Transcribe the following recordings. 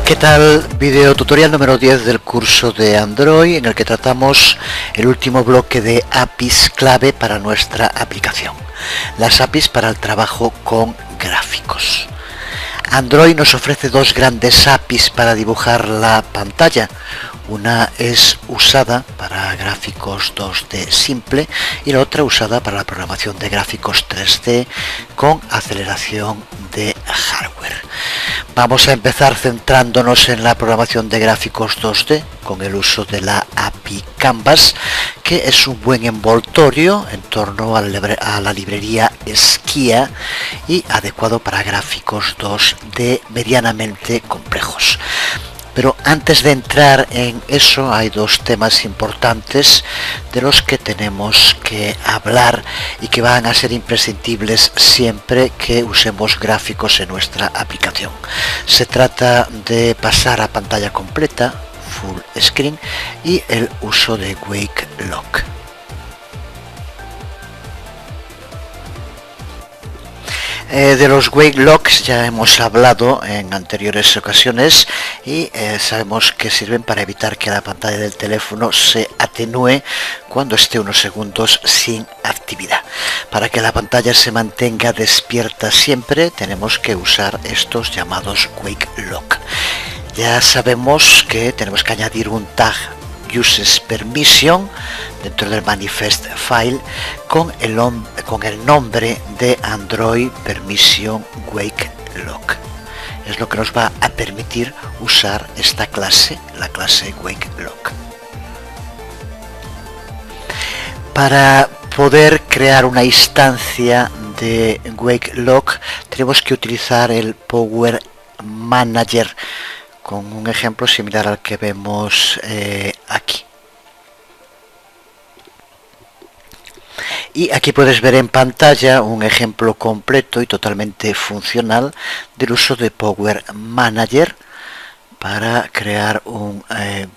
¿Qué tal? Video tutorial número 10 del curso de Android, en el que tratamos el último bloque de APIs clave para nuestra aplicación. Las APIs para el trabajo con gráficos. Android nos ofrece dos grandes APIs para dibujar la pantalla. Una es usada para gráficos 2D simple y la otra usada para la programación de gráficos 3D con aceleración de hardware. Vamos a empezar centrándonos en la programación de gráficos 2D con el uso de la API Canvas, que es un buen envoltorio en torno a la librería Skia y adecuado para gráficos 2D medianamente complejos. Pero antes de entrar en eso, hay dos temas importantes de los que tenemos que hablar y que van a ser imprescindibles siempre que usemos gráficos en nuestra aplicación. Se trata de pasar a pantalla completa, full screen, y el uso de Wake Lock. De los Wake Locks ya hemos hablado en anteriores ocasiones y sabemos que sirven para evitar que la pantalla del teléfono se atenúe cuando esté unos segundos sin actividad. Para que la pantalla se mantenga despierta siempre tenemos que usar estos llamados Wake Lock. Ya sabemos que tenemos que añadir un tag Uses Permission dentro del manifest file con el nombre de Android Permission Wake Lock. Es lo que nos va a permitir usar esta clase, la clase Wake Lock. Para poder crear una instancia de Wake Lock tenemos que utilizar el Power Manager con un ejemplo similar al que vemos aquí. Y aquí puedes ver en pantalla un ejemplo completo y totalmente funcional del uso de Power Manager para crear un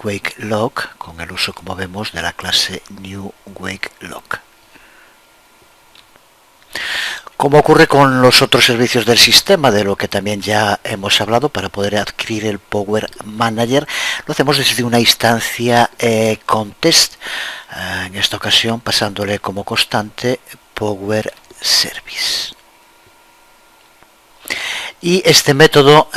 Wake Lock con el uso, como vemos, de la clase New Wake Lock. Como ocurre con los otros servicios del sistema, de lo que también ya hemos hablado, para poder adquirir el Power Manager lo hacemos desde una instancia contest, en esta ocasión pasándole como constante Power Service. Y este método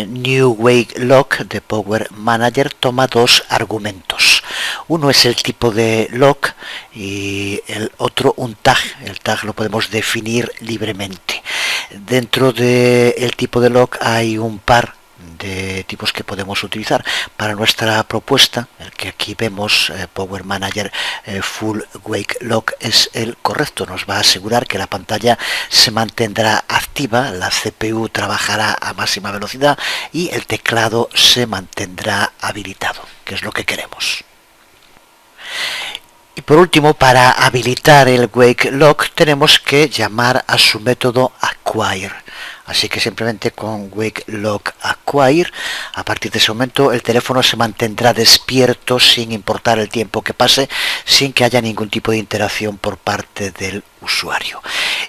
New Wake Lock de Power Manager toma dos argumentos. Uno es el tipo de lock y el otro un tag. El tag lo podemos definir libremente. Dentro del tipo de lock hay un par de tipos que podemos utilizar. Para nuestra propuesta, el que aquí vemos, Power Manager Full Wake Lock, es el correcto. Nos va a asegurar que la pantalla se mantendrá activa, la CPU trabajará a máxima velocidad y el teclado se mantendrá habilitado, que es lo que queremos. Y por último, para habilitar el Wake Lock tenemos que llamar a su método Acquire. Así que simplemente con Wake Lock Acquire, a partir de ese momento el teléfono se mantendrá despierto sin importar el tiempo que pase, sin que haya ningún tipo de interacción por parte del usuario.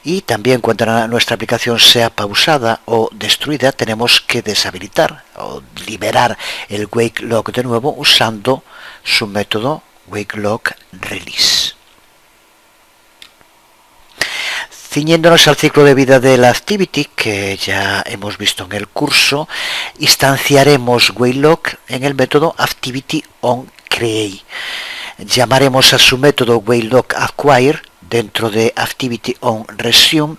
Y también cuando nuestra aplicación sea pausada o destruida, tenemos que deshabilitar o liberar el Wake Lock de nuevo usando su método Wake Lock Release. Ciñéndonos al ciclo de vida de la Activity, que ya hemos visto en el curso, instanciaremos Wake Lock en el método ActivityOnCreate. Llamaremos a su método Wake Lock Acquire dentro de ActivityOnResume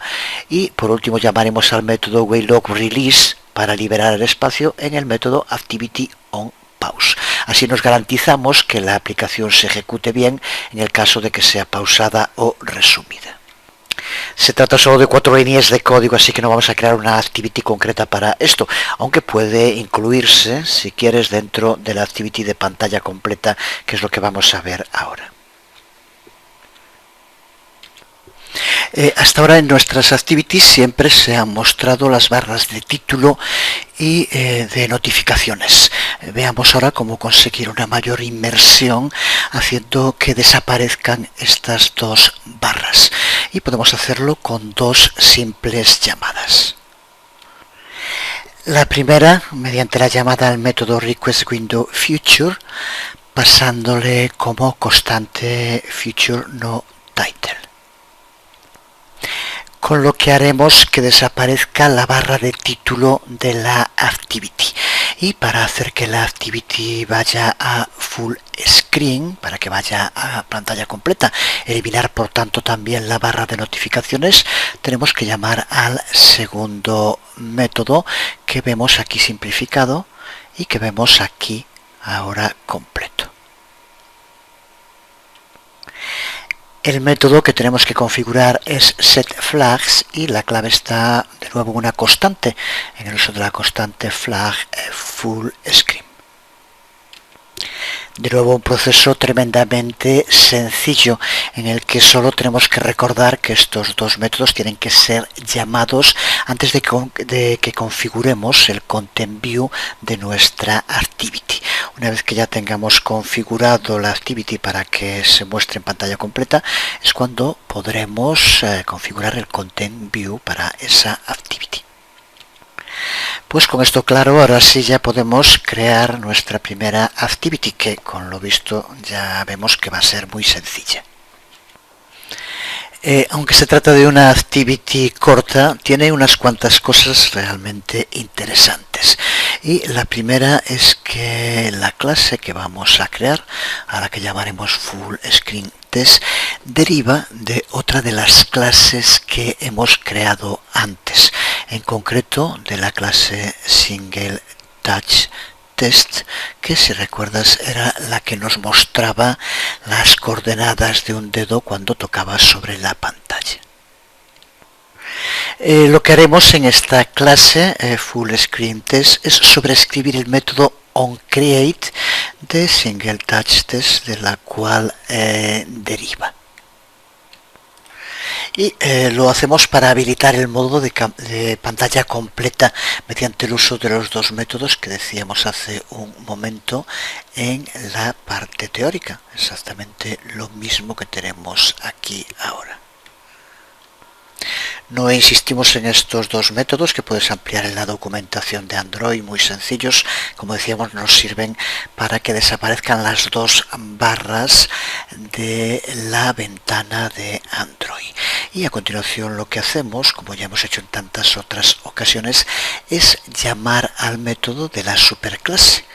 y por último llamaremos al método Wake Lock Release para liberar el espacio en el método ActivityOnPause. Así nos garantizamos que la aplicación se ejecute bien en el caso de que sea pausada o resumida. Se trata solo de 4 líneas de código, así que no vamos a crear una activity concreta para esto, aunque puede incluirse, si quieres, dentro de la activity de pantalla completa, que es lo que vamos a ver ahora. Hasta ahora en nuestras activities siempre se han mostrado las barras de título y de notificaciones. Veamos ahora cómo conseguir una mayor inmersión haciendo que desaparezcan estas dos barras. Y podemos hacerlo con dos simples llamadas. La primera, mediante la llamada al método requestWindowFuture, pasándole como constante future no title. Con lo que haremos que desaparezca la barra de título de la activity. Y para hacer que la activity vaya a full screen, para que vaya a pantalla completa, eliminar por tanto también la barra de notificaciones, tenemos que llamar al segundo método que vemos aquí simplificado y que vemos aquí ahora completo. El método que tenemos que configurar es setFlags y la clave está de nuevo en una constante, en el uso de la constante flag full screen. De nuevo un proceso tremendamente sencillo en el que solo tenemos que recordar que estos dos métodos tienen que ser llamados antes de que configuremos el Content View de nuestra activity. Una vez que ya tengamos configurado la activity para que se muestre en pantalla completa, es cuando podremos configurar el Content View para esa activity. Pues con esto claro, ahora sí ya podemos crear nuestra primera activity, que con lo visto ya vemos que va a ser muy sencilla. Aunque se trata de una activity corta, tiene unas cuantas cosas realmente interesantes. Y la primera es que la clase que vamos a crear, a la que llamaremos Full Screen Test, deriva de otra de las clases que hemos creado antes, en concreto de la clase Single Touch Test, que si recuerdas era la que nos mostraba las coordenadas de un dedo cuando tocaba sobre la pantalla. Lo que haremos en esta clase Full Screen Test es sobreescribir el método onCreate de Single Touch Test, de la cual deriva. Y lo hacemos para habilitar el modo de pantalla completa mediante el uso de los dos métodos que decíamos hace un momento en la parte teórica, exactamente lo mismo que tenemos aquí ahora. No insistimos en estos dos métodos que puedes ampliar en la documentación de Android, muy sencillos. Como decíamos, nos sirven para que desaparezcan las dos barras de la ventana de Android. Y a continuación lo que hacemos, como ya hemos hecho en tantas otras ocasiones, es llamar al método de la superclase.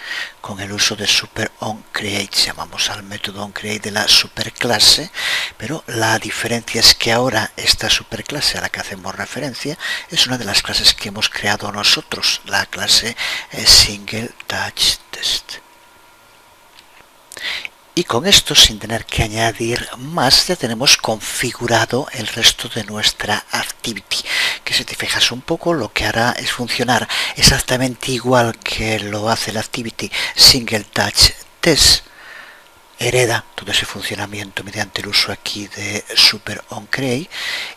Con el uso de superOnCreate llamamos al método onCreate de la superclase, pero la diferencia es que ahora esta superclase a la que hacemos referencia es una de las clases que hemos creado nosotros, la clase Single Touch Test. Y con esto, sin tener que añadir más, ya tenemos configurado el resto de nuestra activity, que si te fijas un poco lo que hará es funcionar exactamente igual que lo hace la activity Single Touch Test. Hereda todo ese funcionamiento mediante el uso aquí de superOnCreate,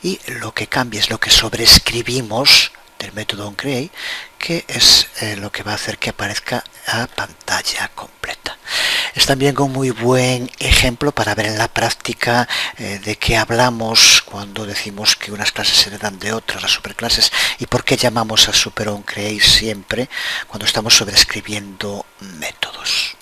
y lo que cambia es lo que sobreescribimos del método onCreate, que es lo que va a hacer que aparezca a pantalla completa. Es también un muy buen ejemplo para ver en la práctica de qué hablamos cuando decimos que unas clases se heredan de otras, las superclases, y por qué llamamos a superOnCreate siempre cuando estamos sobreescribiendo métodos.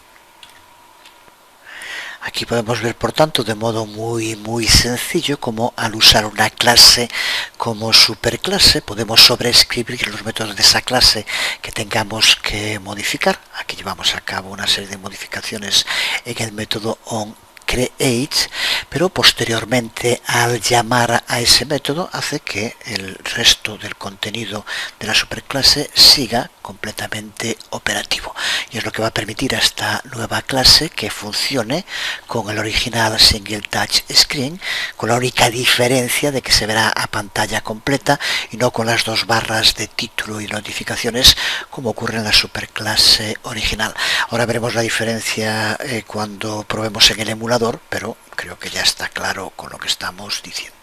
Aquí podemos ver, por tanto, de modo muy sencillo, como al usar una clase como superclase podemos sobreescribir los métodos de esa clase que tengamos que modificar. Aquí llevamos a cabo una serie de modificaciones en el método onCreate, pero posteriormente al llamar a ese método hace que el resto del contenido de la superclase siga completamente operativo, y es lo que va a permitir a esta nueva clase que funcione con el original Single Touch Screen, con la única diferencia de que se verá a pantalla completa y no con las dos barras de título y notificaciones como ocurre en la superclase original. Ahora veremos la diferencia cuando probemos en el emulador, pero creo que ya está claro con lo que estamos diciendo.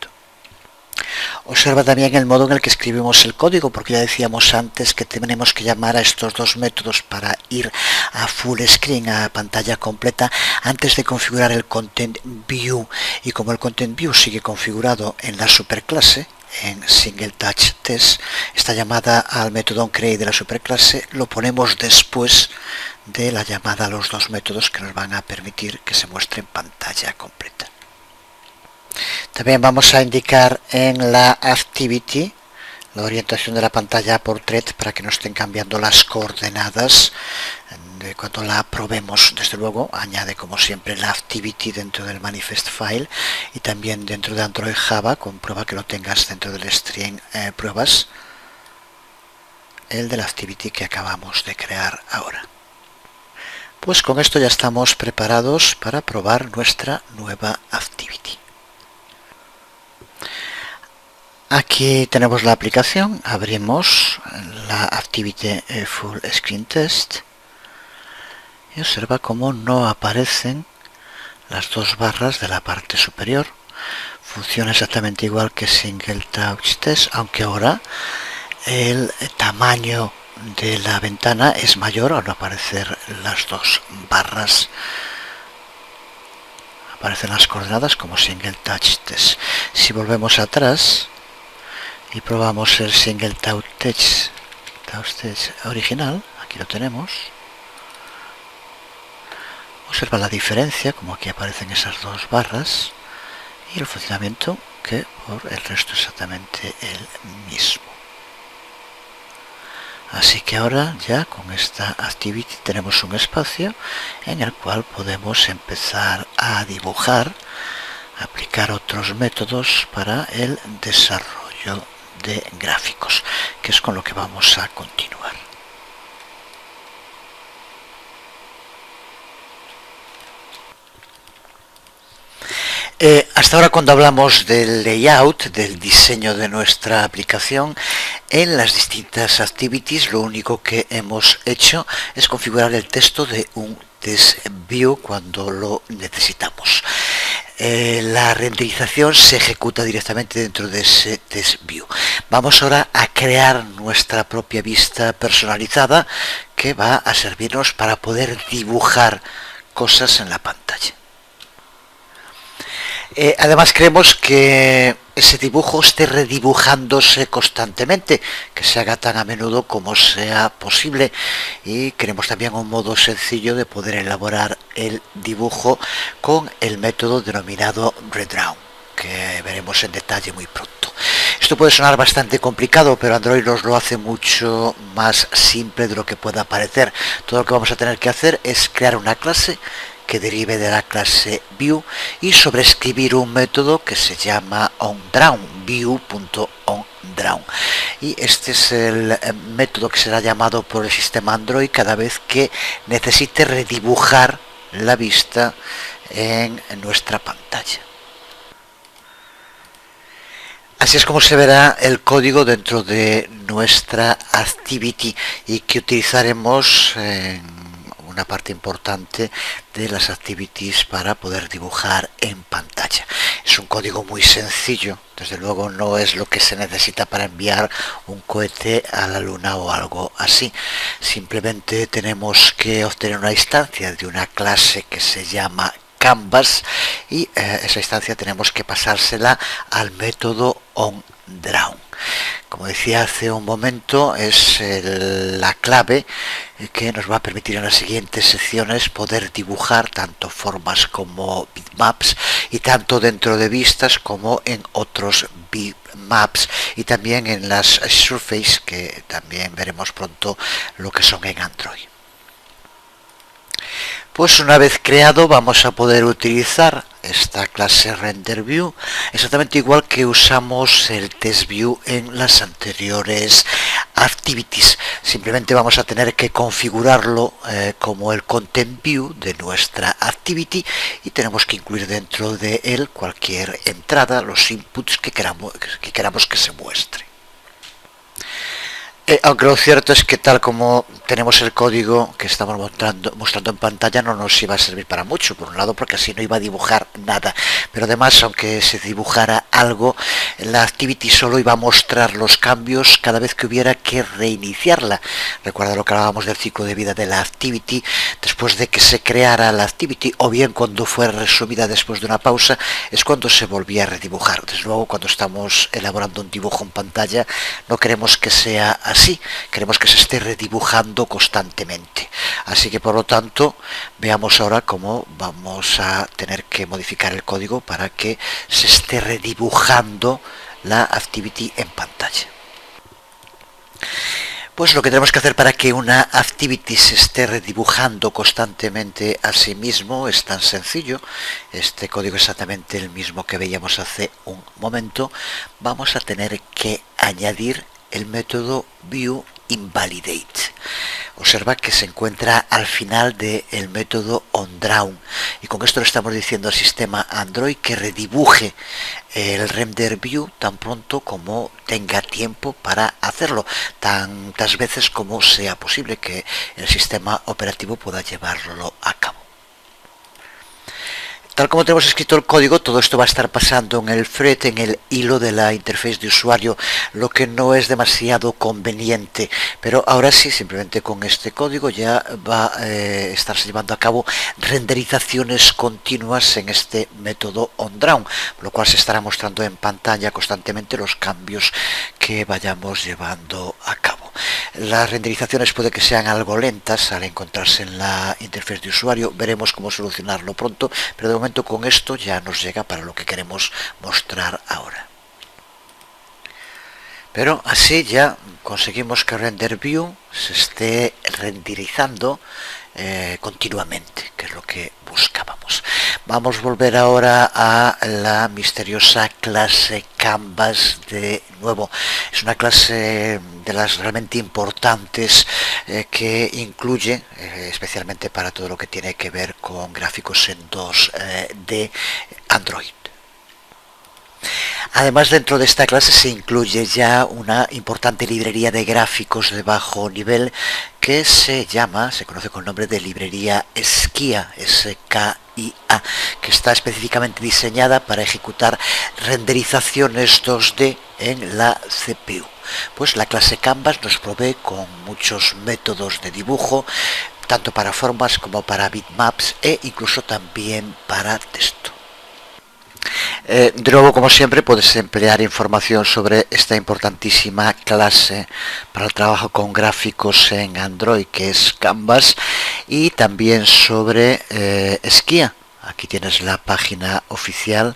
Observa también el modo en el que escribimos el código, porque ya decíamos antes que tenemos que llamar a estos dos métodos para ir a full screen, a pantalla completa, antes de configurar el Content View. Y como el Content View sigue configurado en la superclase, en Single Touch Test. Esta llamada al método onCreate de la superclase lo ponemos después de la llamada a los dos métodos que nos van a permitir que se muestre en pantalla completa. También vamos a indicar en la Activity la orientación de la pantalla por thread para que no estén cambiando las coordenadas de cuando la probemos. Desde luego añade como siempre la Activity dentro del manifest file y también dentro de Android Java, comprueba que lo tengas dentro del string pruebas, el de la Activity que acabamos de crear ahora. Pues con esto ya estamos preparados para probar nuestra nueva Activity. Aquí tenemos la aplicación, abrimos la Activity Full Screen Test y observa cómo no aparecen las dos barras de la parte superior. Funciona exactamente igual que Single Touch Test, aunque ahora el tamaño de la ventana es mayor al no aparecer las dos barras. Aparecen las coordenadas como Single Touch Test. Si volvemos atrás y probamos el Single Touch Test original, aquí lo tenemos. Observa la diferencia, como aquí aparecen esas dos barras, y el funcionamiento que por el resto es exactamente el mismo. Así que ahora ya con esta Activity tenemos un espacio en el cual podemos empezar a dibujar, aplicar otros métodos para el desarrollo de gráficos, que es con lo que vamos a continuar. Hasta ahora, cuando hablamos del layout, del diseño de nuestra aplicación, en las distintas activities lo único que hemos hecho es configurar el texto de un test view cuando lo necesitamos. La renderización se ejecuta directamente dentro de ese test view. Vamos ahora a crear nuestra propia vista personalizada que va a servirnos para poder dibujar cosas en la pantalla. Además queremos que ese dibujo esté redibujándose constantemente, que se haga tan a menudo como sea posible, y queremos también un modo sencillo de poder elaborar el dibujo con el método denominado redraw, que veremos en detalle muy pronto. Esto puede sonar bastante complicado, pero Android nos lo hace mucho más simple de lo que pueda parecer. Todo lo que vamos a tener que hacer es crear una clase que derive de la clase view y sobreescribir un método que se llama onDraw, view.onDraw, y este es el método que será llamado por el sistema Android cada vez que necesite redibujar la vista en nuestra pantalla. Así es como se verá el código dentro de nuestra Activity y que utilizaremos en una parte importante de las activities para poder dibujar en pantalla. Es un código muy sencillo, desde luego no es lo que se necesita para enviar un cohete a la luna o algo así. Simplemente tenemos que obtener una instancia de una clase que se llama Canvas y esa instancia tenemos que pasársela al método onDraw. Como decía hace un momento, es la clave que nos va a permitir en las siguientes secciones poder dibujar tanto formas como bitmaps, y tanto dentro de vistas como en otros bitmaps, y también en las surface, que también veremos pronto lo que son en Android. Pues una vez creado vamos a poder utilizar esta clase RenderView exactamente igual que usamos el TestView en las anteriores activities. Simplemente vamos a tener que configurarlo como el ContentView de nuestra activity, y tenemos que incluir dentro de él cualquier entrada, los inputs que queramos que se muestre. Aunque lo cierto es que tal como tenemos el código que estamos mostrando en pantalla, no nos iba a servir para mucho, por un lado porque así no iba a dibujar nada, pero además aunque se dibujara algo, la activity solo iba a mostrar los cambios cada vez que hubiera que reiniciarla. Recuerda lo que hablábamos del ciclo de vida de la activity, después de que se creara la activity o bien cuando fuera resumida después de una pausa, es cuando se volvía a redibujar. Desde luego, cuando estamos elaborando un dibujo en pantalla no queremos que sea así, queremos que se esté redibujando constantemente. Así que por lo tanto, veamos ahora cómo vamos a tener que modificar el código para que se esté redibujando la activity en pantalla. Pues lo que tenemos que hacer para que una activity se esté redibujando constantemente a sí mismo es tan sencillo. Este código es exactamente el mismo que veíamos hace un momento. Vamos a tener que añadir el método viewInvalidate. Observa que se encuentra al final del método onDrawn, y con esto le estamos diciendo al sistema Android que redibuje el render view tan pronto como tenga tiempo para hacerlo, tantas veces como sea posible que el sistema operativo pueda llevarlo a cabo. Tal como tenemos escrito el código, todo esto va a estar pasando en el thread, en el hilo de la interfaz de usuario, lo que no es demasiado conveniente, pero ahora sí, simplemente con este código ya va a estarse llevando a cabo renderizaciones continuas en este método onDrawn, lo cual se estará mostrando en pantalla constantemente los cambios que vayamos llevando a cabo. Las renderizaciones puede que sean algo lentas al encontrarse en la interfaz de usuario, veremos cómo solucionarlo pronto, pero de momento con esto ya nos llega para lo que queremos mostrar ahora. Pero así ya conseguimos que render view se esté renderizando continuamente, que es lo que buscábamos. Vamos a volver ahora a la misteriosa clase Canvas de nuevo. Es una clase de las realmente importantes que incluye, especialmente para todo lo que tiene que ver con gráficos en 2D Android. Además, dentro de esta clase se incluye ya una importante librería de gráficos de bajo nivel que se conoce con el nombre de librería Skia, SKIA, que está específicamente diseñada para ejecutar renderizaciones 2D en la CPU. Pues la clase Canvas nos provee con muchos métodos de dibujo, tanto para formas como para bitmaps e incluso también para texto. De nuevo, como siempre, puedes emplear información sobre esta importantísima clase para el trabajo con gráficos en Android, que es Canvas, y también sobre Skia. Aquí tienes la página oficial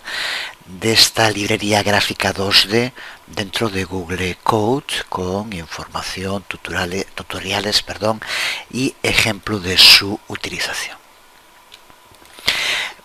de esta librería gráfica 2D dentro de Google Code, con información, tutoriales y ejemplo de su utilización.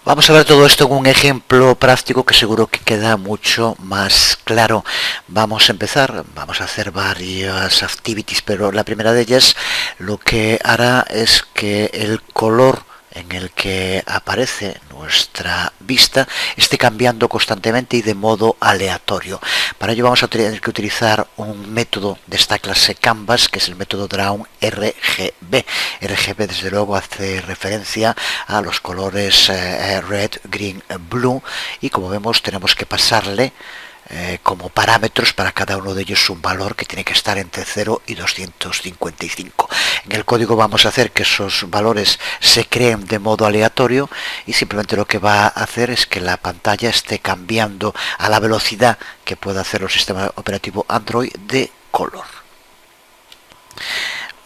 Vamos a ver todo esto en un ejemplo práctico que seguro que queda mucho más claro. Vamos a empezar, vamos a hacer varias activities, pero la primera de ellas lo que hará es que el color en el que aparece nuestra vista esté cambiando constantemente y de modo aleatorio. Para ello vamos a tener que utilizar un método de esta clase Canvas, que es el método Drawn RGB. RGB desde luego hace referencia a los colores red, green, blue, y como vemos tenemos que pasarle como parámetros para cada uno de ellos un valor que tiene que estar entre 0 y 255. En el código vamos a hacer que esos valores se creen de modo aleatorio, y simplemente lo que va a hacer es que la pantalla esté cambiando a la velocidad que pueda hacer el sistema operativo Android de color.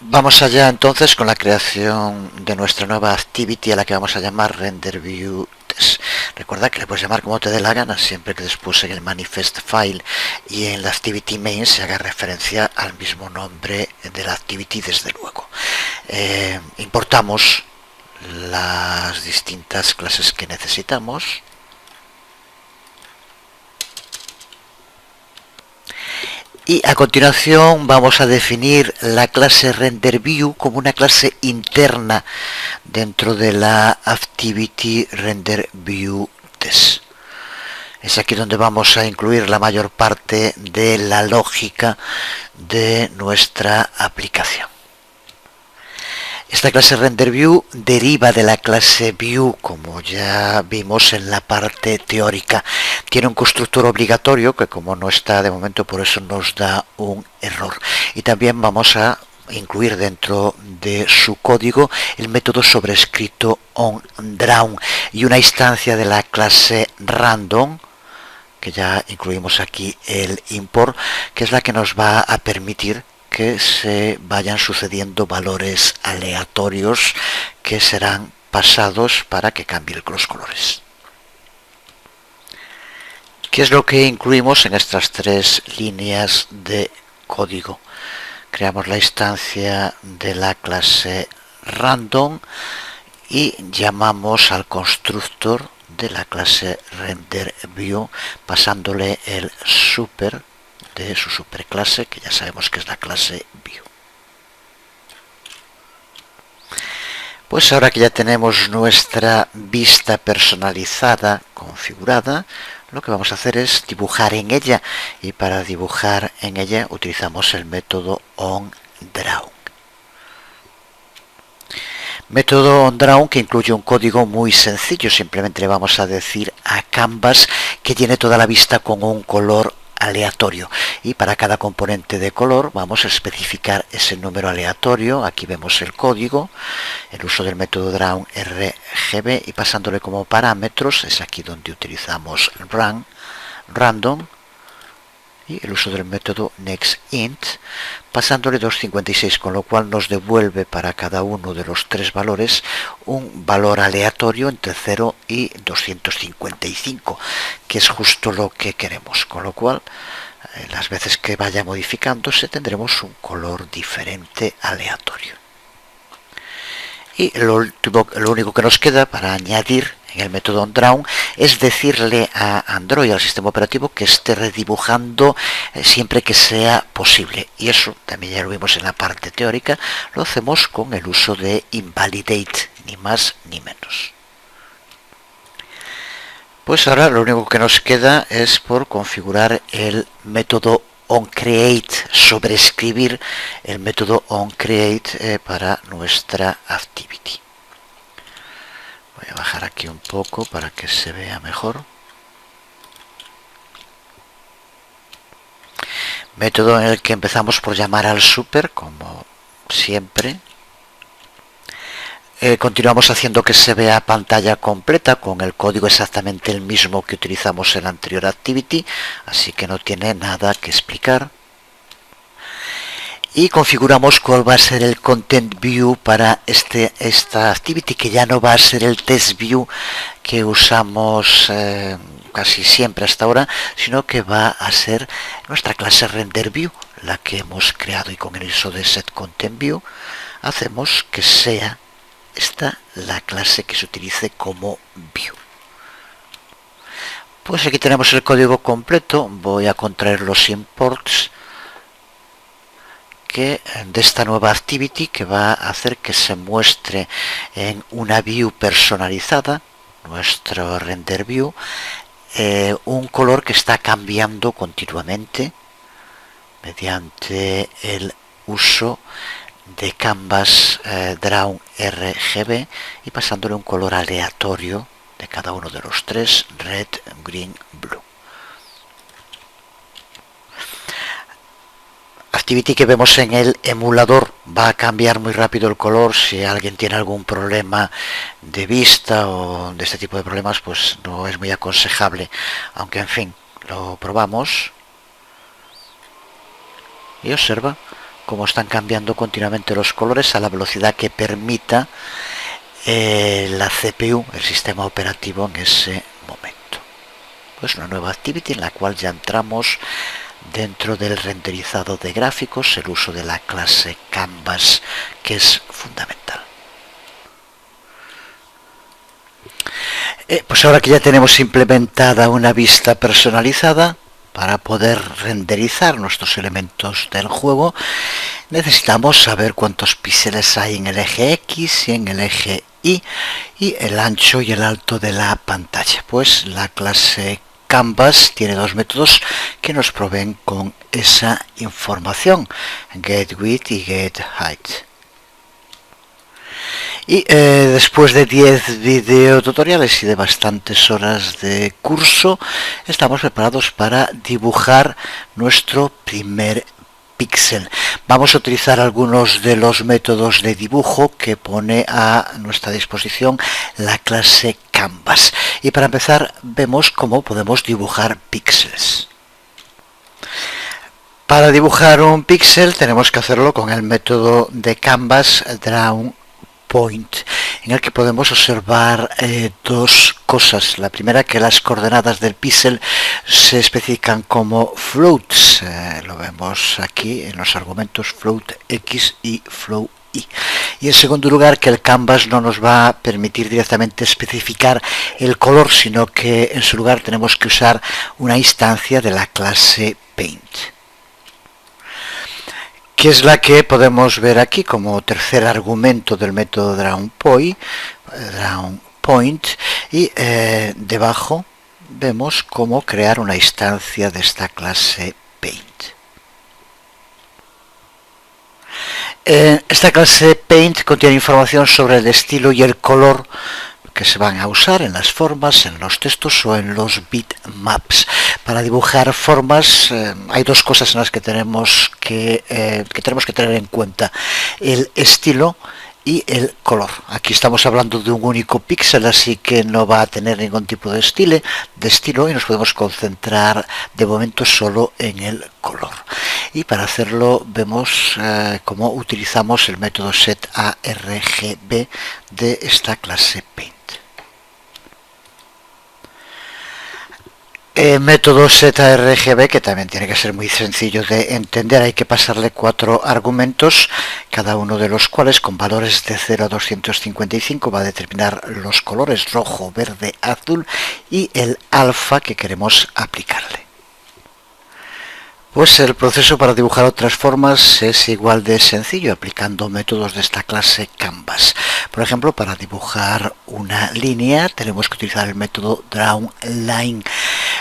Vamos allá entonces con la creación de nuestra nueva activity, a la que vamos a llamar Render View Test. Recuerda que le puedes llamar como te dé la gana, siempre que después en el manifest file y en la activity main se haga referencia al mismo nombre de la activity, desde luego. Importamos las distintas clases que necesitamos. Y a continuación vamos a definir la clase RenderView como una clase interna dentro de la Activity RenderViewTest. Es aquí donde vamos a incluir la mayor parte de la lógica de nuestra aplicación. Esta clase RenderView deriva de la clase View, como ya vimos en la parte teórica. Tiene un constructor obligatorio que, como no está de momento, por eso nos da un error. Y también vamos a incluir dentro de su código el método sobrescrito onDrawn y una instancia de la clase Random, que ya incluimos aquí el import, que es la que nos va a permitir que se vayan sucediendo valores aleatorios que serán pasados para que cambien los colores. ¿Qué es lo que incluimos en estas tres líneas de código? Creamos la instancia de la clase random y llamamos al constructor de la clase RenderView pasándole el super de su superclase, que ya sabemos que es la clase View. Pues ahora que ya tenemos nuestra vista personalizada configurada, lo que vamos a hacer es dibujar en ella, y para dibujar en ella utilizamos el método onDrawn. Método onDrawn que incluye un código muy sencillo. Simplemente le vamos a decir a Canvas que tiene toda la vista con un color aleatorio, y para cada componente de color vamos a especificar ese número aleatorio. Aquí vemos el código, el uso del método drawn RGB, y pasándole como parámetros es aquí donde utilizamos random y el uso del método nextInt, pasándole 256, con lo cual nos devuelve para cada uno de los tres valores un valor aleatorio entre 0 y 255, que es justo lo que queremos, con lo cual las veces que vaya modificándose tendremos un color diferente aleatorio. Y lo único que nos queda para añadir en el método onDrawn es decirle a Android, al sistema operativo, que esté redibujando siempre que sea posible. Y eso también ya lo vimos en la parte teórica, lo hacemos con el uso de invalidate, ni más ni menos. Pues ahora lo único que nos queda es por configurar el método onCreate, sobreescribir el método onCreate para nuestra activity. Voy a bajar aquí un poco para que se vea mejor. Método en el que empezamos por llamar al super, como siempre. Continuamos haciendo que se vea pantalla completa con el código exactamente el mismo que utilizamos en la anterior activity, así que no tiene nada que explicar. Y configuramos cuál va a ser el content view para esta activity, que ya no va a ser el test view que usamos casi siempre hasta ahora, sino que va a ser nuestra clase RenderView, la que hemos creado, y con el uso de setContentView hacemos que sea esta la clase que se utilice como view. Pues aquí tenemos el código completo. Voy a contraer los imports de esta nueva activity, que va a hacer que se muestre en una view personalizada, nuestro RenderView, un color que está cambiando continuamente mediante el uso de Canvas Drawn RGB y pasándole un color aleatorio de cada uno de los tres: red, green, blue. Activity que vemos en el emulador va a cambiar muy rápido el color. Si alguien tiene algún problema de vista o de este tipo de problemas, pues no es muy aconsejable, aunque en fin, lo probamos y observa cómo están cambiando continuamente los colores a la velocidad que permita la CPU, el sistema operativo, en ese momento. Pues una nueva activity en la cual ya entramos dentro del renderizado de gráficos, el uso de la clase Canvas, que es fundamental. Pues ahora que ya tenemos implementada una vista personalizada, para poder renderizar nuestros elementos del juego, necesitamos saber cuántos píxeles hay en el eje X y en el eje Y, y el ancho y el alto de la pantalla. Pues la clase Canvas tiene dos métodos que nos proveen con esa información, getWidth y getHeight. Y después de 10 videotutoriales y de bastantes horas de curso, estamos preparados para dibujar nuestro primer píxel. Vamos a utilizar algunos de los métodos de dibujo que pone a nuestra disposición la clase Canvas. Y para empezar vemos cómo podemos dibujar píxeles. Para dibujar un píxel tenemos que hacerlo con el método de Canvas DrawPoint, en el que podemos observar dos cosas. La primera, que las coordenadas del píxel se especifican como floats, lo vemos aquí en los argumentos float x y float y. Y en segundo lugar, que el Canvas no nos va a permitir directamente especificar el color, sino que en su lugar tenemos que usar una instancia de la clase Paint, que es la que podemos ver aquí como tercer argumento del método DrawPoint, y debajo vemos cómo crear una instancia de esta clase Paint. Esta clase Paint contiene información sobre el estilo y el color que se van a usar en las formas, en los textos o en los bitmaps. Para dibujar formas hay dos cosas en las que tenemos que tener en cuenta: el estilo y el color. Aquí estamos hablando de un único píxel, así que no va a tener ningún tipo de estilo y nos podemos concentrar de momento solo en el color. Y para hacerlo vemos cómo utilizamos el método setArgb de esta clase Paint. El método setArgb, que también tiene que ser muy sencillo de entender, hay que pasarle 4 argumentos, cada uno de los cuales con valores de 0 a 255 va a determinar los colores rojo, verde, azul y el alfa que queremos aplicarle. Pues el proceso para dibujar otras formas es igual de sencillo, aplicando métodos de esta clase Canvas. Por ejemplo, para dibujar una línea tenemos que utilizar el método drawLine,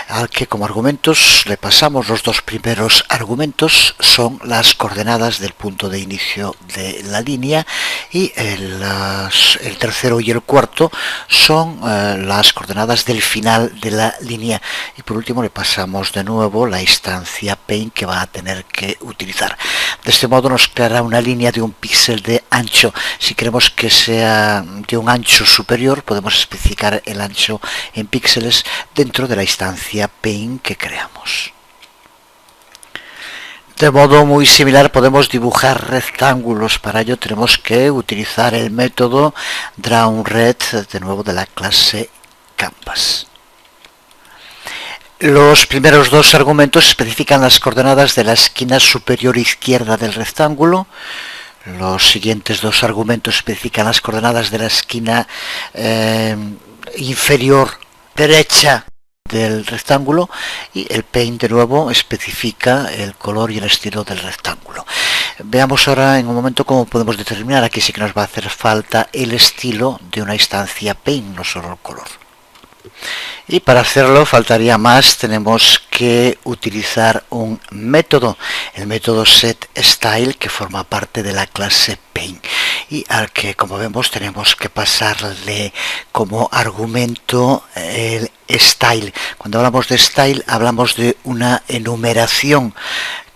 al que como argumentos le pasamos los dos primeros argumentos, son las coordenadas del punto de inicio de la línea, y el tercero y el cuarto son las coordenadas del final de la línea. Y por último le pasamos de nuevo la instancia Paint que va a tener que utilizar. De este modo nos creará una línea de un píxel de ancho. Si queremos que sea de un ancho superior, podemos especificar el ancho en píxeles dentro de la instancia Paint que creamos. De modo muy similar podemos dibujar rectángulos. Para ello tenemos que utilizar el método drawRect, de nuevo de la clase Canvas. Los primeros dos argumentos especifican las coordenadas de la esquina superior izquierda del rectángulo. Los siguientes dos argumentos especifican las coordenadas de la esquina inferior derecha del rectángulo, y el Paint de nuevo especifica el color y el estilo del rectángulo. Veamos ahora en un momento cómo podemos determinar. Aquí sí que nos va a hacer falta el estilo de una instancia Paint, no solo el color. Y para hacerlo faltaría más, tenemos que utilizar un método, el método setStyle, que forma parte de la clase Paint, y al que, como vemos, tenemos que pasarle como argumento el style. Cuando hablamos de style hablamos de una enumeración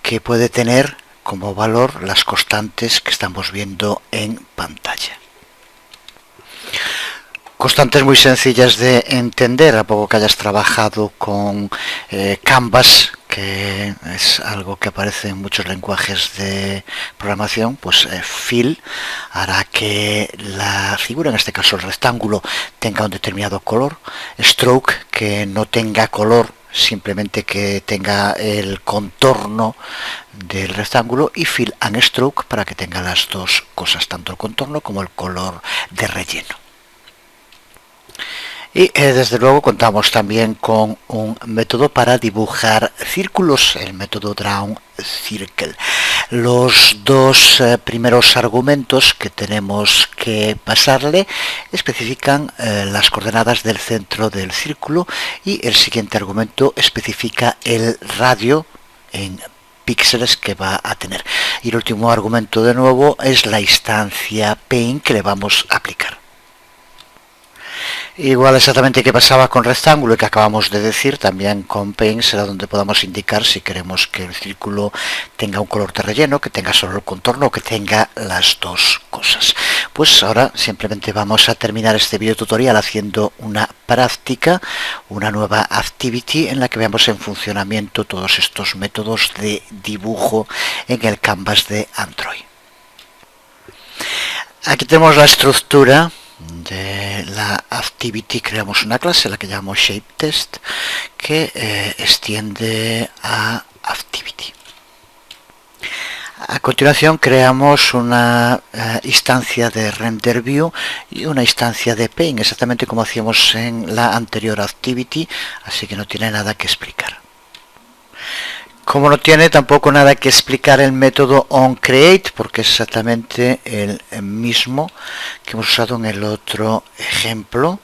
que puede tener como valor las constantes que estamos viendo en pantalla. Constantes muy sencillas de entender, a poco que hayas trabajado con Canvas, que es algo que aparece en muchos lenguajes de programación. Pues fill hará que la figura, en este caso el rectángulo, tenga un determinado color. Stroke, que no tenga color, simplemente que tenga el contorno del rectángulo. Y fill and stroke, para que tenga las dos cosas, tanto el contorno como el color de relleno. Y desde luego contamos también con un método para dibujar círculos, el método drawCircle. Los dos primeros argumentos que tenemos que pasarle especifican las coordenadas del centro del círculo y el siguiente argumento especifica el radio en píxeles que va a tener. Y el último argumento de nuevo es la instancia paint que le vamos a aplicar. Igual exactamente que pasaba con rectángulo y que acabamos de decir, también con paint será donde podamos indicar si queremos que el círculo tenga un color de relleno, que tenga solo el contorno o que tenga las dos cosas. Pues ahora simplemente vamos a terminar este video tutorial haciendo una práctica, una nueva activity en la que veamos en funcionamiento todos estos métodos de dibujo en el canvas de Android. Aquí tenemos la estructura de la activity. Creamos una clase, la que llamamos ShapeTest, que extiende a activity. A continuación creamos una instancia de RenderView y una instancia de Paint, exactamente como hacíamos en la anterior activity, así que no tiene nada que explicar. Como no tiene tampoco nada que explicar el método onCreate, porque es exactamente el mismo que hemos usado en el otro ejemplo.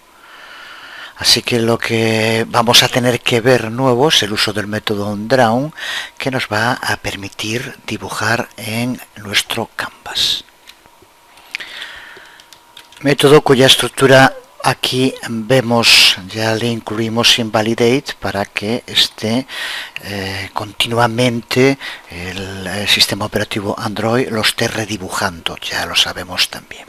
Así que lo que vamos a tener que ver nuevo es el uso del método onDraw, que nos va a permitir dibujar en nuestro canvas. Método cuya estructura aquí vemos, ya le incluimos invalidate para que esté continuamente el sistema operativo Android lo esté redibujando, ya lo sabemos también.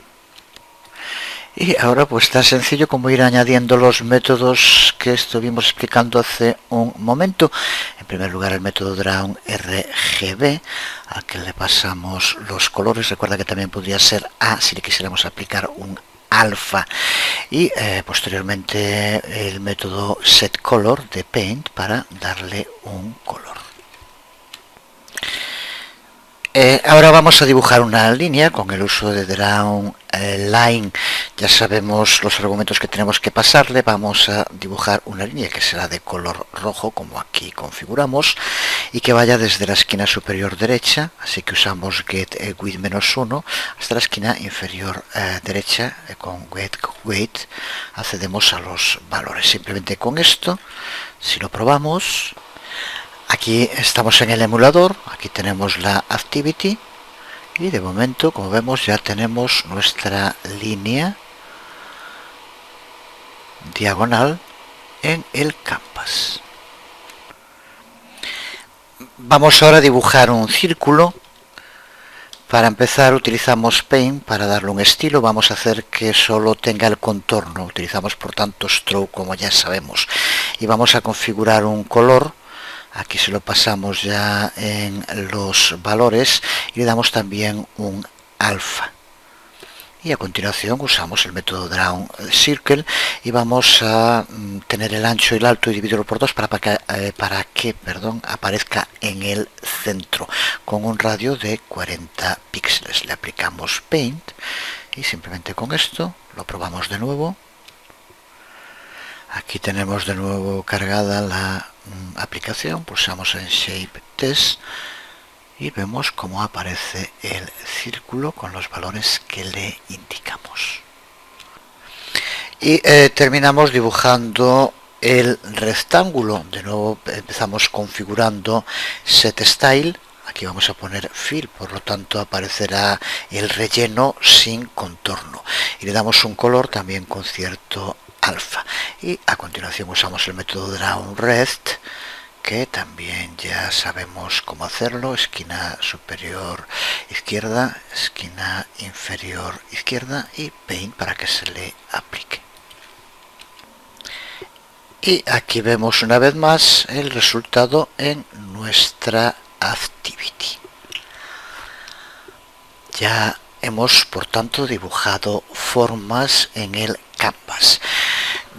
Y ahora pues tan sencillo como ir añadiendo los métodos que estuvimos explicando hace un momento. En primer lugar el método drawRGB, al que le pasamos los colores. Recuerda que también podría ser A si le quisiéramos aplicar un alfa, y posteriormente el método setColor de Paint para darle un color. Ahora vamos a dibujar una línea con el uso de drawLine. Ya sabemos los argumentos que tenemos que pasarle. Vamos a dibujar una línea que será de color rojo, como aquí configuramos, y que vaya desde la esquina superior derecha, así que usamos getWidth -1 hasta la esquina inferior derecha. Con getWeight accedemos a los valores. Simplemente con esto, si lo probamos, aquí estamos en el emulador, aquí tenemos la activity y de momento, como vemos, ya tenemos nuestra línea diagonal en el canvas. Vamos ahora a dibujar un círculo. Para empezar utilizamos Paint para darle un estilo. Vamos a hacer que solo tenga el contorno. Utilizamos por tanto Stroke, como ya sabemos, y vamos a configurar un color. Aquí se lo pasamos ya en los valores y le damos también un alfa. Y a continuación usamos el método drawCircle y vamos a tener el ancho y el alto y dividirlo por 2 para que aparezca en el centro con un radio de 40 píxeles. Le aplicamos Paint y simplemente con esto lo probamos de nuevo. Aquí tenemos de nuevo cargada la aplicación, pulsamos en Shape Test y vemos cómo aparece el círculo con los valores que le indicamos. Y terminamos dibujando el rectángulo. De nuevo empezamos configurando Set Style. Aquí vamos a poner Fill, por lo tanto aparecerá el relleno sin contorno. Y le damos un color también con cierto alfa. Y a continuación usamos el método drawRest, que también ya sabemos cómo hacerlo. Esquina superior izquierda, esquina inferior izquierda y Paint para que se le aplique. Y aquí vemos una vez más el resultado en nuestra activity. Ya hemos por tanto dibujado formas en el canvas.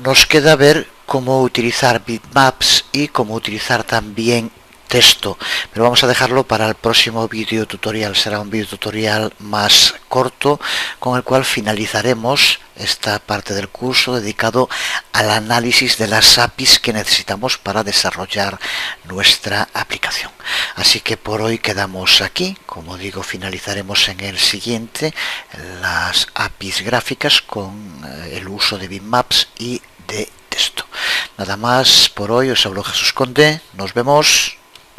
Nos queda ver cómo utilizar bitmaps y cómo utilizar también texto, pero vamos a dejarlo para el próximo vídeo tutorial. Será un vídeo tutorial más corto con el cual finalizaremos esta parte del curso dedicado al análisis de las APIs que necesitamos para desarrollar nuestra aplicación. Así que por hoy quedamos aquí. Como digo, finalizaremos en el siguiente las APIs gráficas con el uso de bitmaps y de texto. Nada más por hoy. Os habló Jesús Conde. Nos vemos.